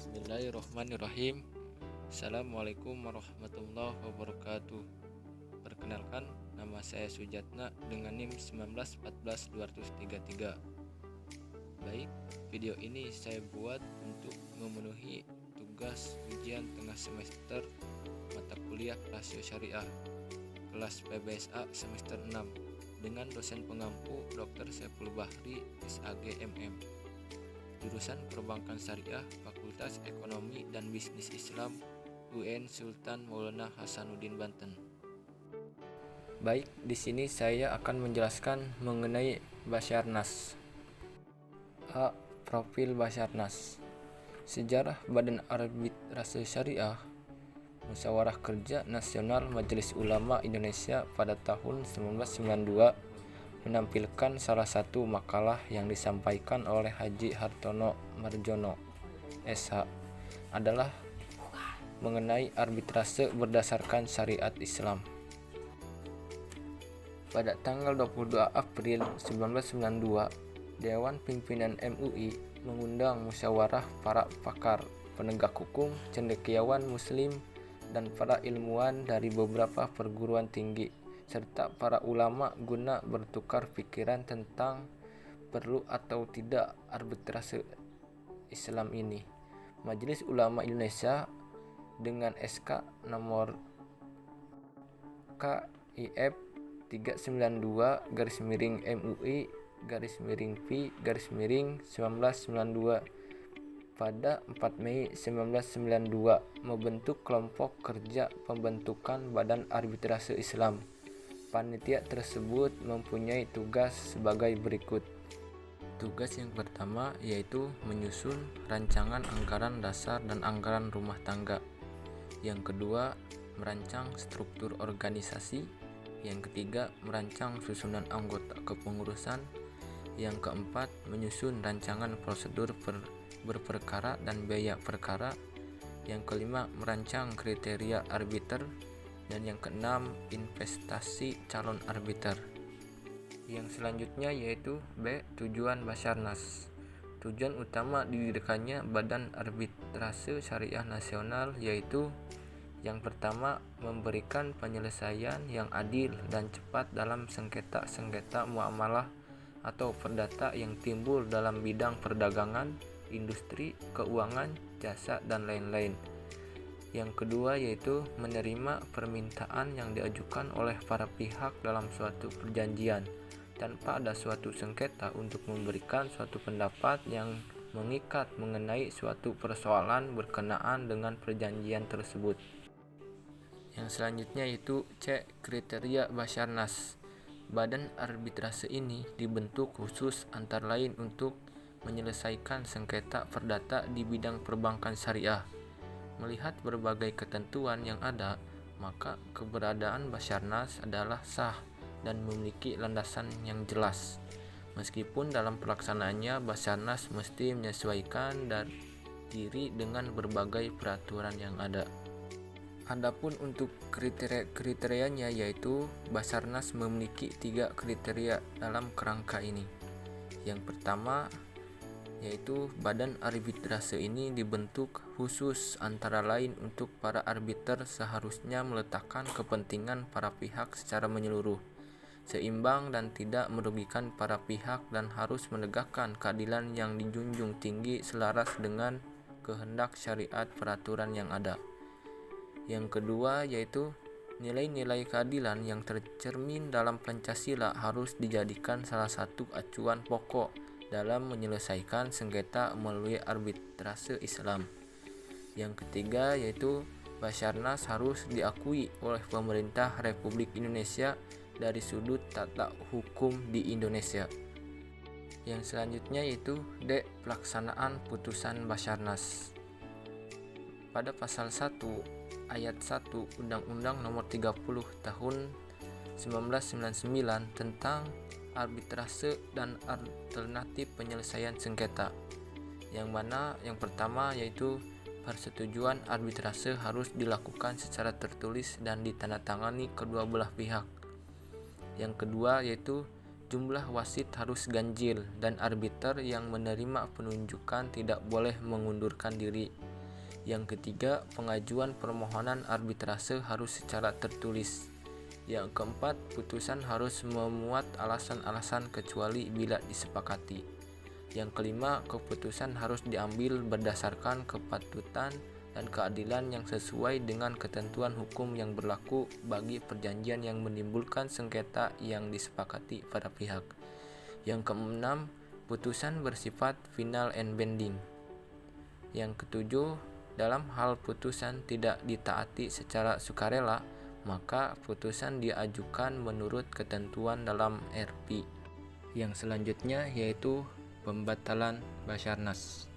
Bismillahirrahmanirrahim. Assalamualaikum warahmatullahi wabarakatuh. Perkenalkan, nama saya Sujatna dengan NIM 1914233. Baik, video ini saya buat untuk memenuhi tugas ujian tengah semester mata kuliah rasio syariah kelas PBSA semester 6 dengan dosen pengampu Dr. Saiful Bahri SAG MM, jurusan Perbankan Syariah, Fakultas Ekonomi dan Bisnis Islam, UN Sultan Maulana Hasanuddin Banten. Baik, di sini saya akan menjelaskan mengenai Basarnas. A. Profil Basarnas. Sejarah Badan Arbitrase Syariah, Musyawarah Kerja Nasional Majelis Ulama Indonesia pada tahun 1992 menampilkan salah satu makalah yang disampaikan oleh Haji Hartono Marjono SH adalah mengenai arbitrase berdasarkan syariat Islam. Pada tanggal 22 April 1992, Dewan Pimpinan MUI mengundang musyawarah para pakar, penegak hukum, cendekiawan muslim, dan para ilmuwan dari beberapa perguruan tinggi serta para ulama guna bertukar pikiran tentang perlu atau tidak arbitrase Islam ini. Majelis Ulama Indonesia dengan SK nomor KIF 392-MUI-P-1992 pada 4 Mei 1992 membentuk kelompok kerja pembentukan Badan Arbitrase Islam. Panitia tersebut mempunyai tugas sebagai berikut. Tugas yang pertama yaitu menyusun rancangan anggaran dasar dan anggaran rumah tangga. Yang kedua, merancang struktur organisasi. Yang ketiga, merancang susunan anggota kepengurusan. Yang keempat, menyusun rancangan prosedur berperkara dan biaya perkara. Yang kelima, merancang kriteria arbiter. Dan yang keenam, investasi calon arbiter. Yang selanjutnya yaitu B. Tujuan Basarnas. Tujuan utama didirikannya Badan Arbitrase Syariah Nasional yaitu yang pertama, memberikan penyelesaian yang adil dan cepat dalam sengketa-sengketa muamalah atau perdata yang timbul dalam bidang perdagangan, industri, keuangan, jasa, dan lain-lain. Yang kedua yaitu menerima permintaan yang diajukan oleh para pihak dalam suatu perjanjian tanpa ada suatu sengketa untuk memberikan suatu pendapat yang mengikat mengenai suatu persoalan berkenaan dengan perjanjian tersebut. Yang selanjutnya yaitu C. Kriteria Basarnas. Badan arbitrase ini dibentuk khusus antara lain untuk menyelesaikan sengketa perdata di bidang perbankan syariah. Melihat berbagai ketentuan yang ada, maka keberadaan Basarnas adalah sah dan memiliki landasan yang jelas. Meskipun dalam pelaksanaannya Basarnas mesti menyesuaikan diri dengan berbagai peraturan yang ada. Adapun untuk kriterianya yaitu Basarnas memiliki 3 kriteria dalam kerangka ini. Yang pertama yaitu badan arbitrase ini dibentuk khusus antara lain untuk para arbiter seharusnya meletakkan kepentingan para pihak secara menyeluruh, seimbang dan tidak merugikan para pihak dan harus menegakkan keadilan yang dijunjung tinggi selaras dengan kehendak syariat peraturan yang ada. Yang kedua yaitu nilai-nilai keadilan yang tercermin dalam Pancasila harus dijadikan salah satu acuan pokok dalam menyelesaikan sengketa melalui arbitrase Islam. Yang ketiga yaitu Basarnas harus diakui oleh pemerintah Republik Indonesia dari sudut tata hukum di Indonesia. Yang selanjutnya yaitu D. Pelaksanaan putusan Basarnas. Pada pasal 1 ayat 1 Undang-Undang Nomor 30 Tahun 1999 tentang arbitrase dan alternatif penyelesaian sengketa, yang mana yang pertama yaitu persetujuan arbitrase harus dilakukan secara tertulis dan ditandatangani kedua belah pihak. Yang kedua yaitu jumlah wasit harus ganjil dan arbiter yang menerima penunjukan tidak boleh mengundurkan diri. Yang ketiga, pengajuan permohonan arbitrase harus secara tertulis. Yang keempat, putusan harus memuat alasan-alasan kecuali bila disepakati. Yang kelima, keputusan harus diambil berdasarkan kepatutan dan keadilan yang sesuai dengan ketentuan hukum yang berlaku bagi perjanjian yang menimbulkan sengketa yang disepakati pada pihak. Yang keenam, putusan bersifat final and binding. Yang ketujuh, dalam hal putusan tidak ditaati secara sukarela, maka putusan diajukan menurut ketentuan dalam RP. Yang selanjutnya yaitu pembatalan Basarnas.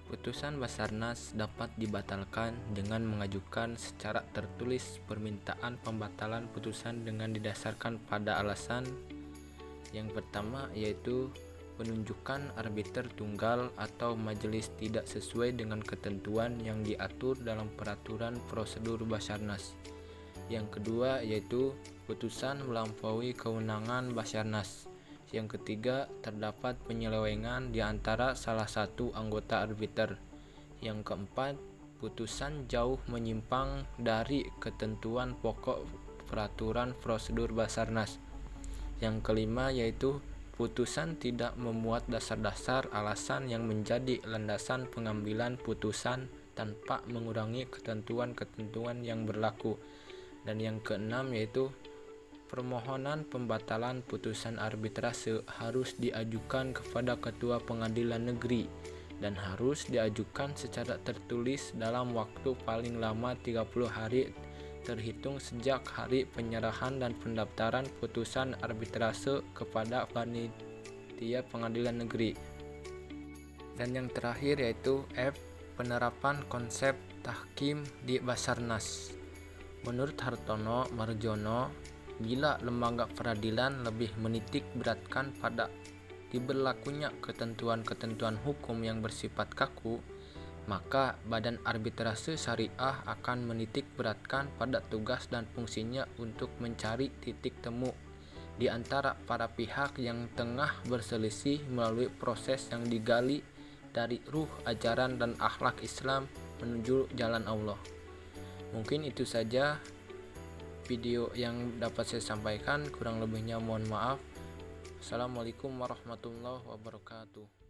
Putusan Basarnas dapat dibatalkan dengan mengajukan secara tertulis permintaan pembatalan putusan dengan didasarkan pada alasan. Yang pertama yaitu penunjukan arbiter tunggal atau majelis tidak sesuai dengan ketentuan yang diatur dalam peraturan prosedur Basarnas. Yang kedua yaitu putusan melampaui kewenangan Basarnas. Yang ketiga, terdapat penyelewengan di antara salah satu anggota arbiter. Yang keempat, putusan jauh menyimpang dari ketentuan pokok peraturan prosedur Basarnas. Yang kelima yaitu putusan tidak memuat dasar-dasar alasan yang menjadi landasan pengambilan putusan tanpa mengurangi ketentuan-ketentuan yang berlaku. Dan yang keenam yaitu permohonan pembatalan putusan arbitrase harus diajukan kepada Ketua Pengadilan Negeri dan harus diajukan secara tertulis dalam waktu paling lama 30 hari terhitung sejak hari penyerahan dan pendaftaran putusan arbitrase kepada Panitia Pengadilan Negeri. Dan yang terakhir yaitu F. Penerapan konsep tahkim di Basarnas. Menurut Hartono Marjono, bila lembaga peradilan lebih menitik beratkan pada diberlakunya ketentuan-ketentuan hukum yang bersifat kaku, maka Badan Arbitrase Syariah akan menitik beratkan pada tugas dan fungsinya untuk mencari titik temu di antara para pihak yang tengah berselisih melalui proses yang digali dari ruh ajaran dan akhlak Islam menuju jalan Allah. Mungkin itu saja video yang dapat saya sampaikan, kurang lebihnya mohon maaf. Assalamualaikum warahmatullahi wabarakatuh.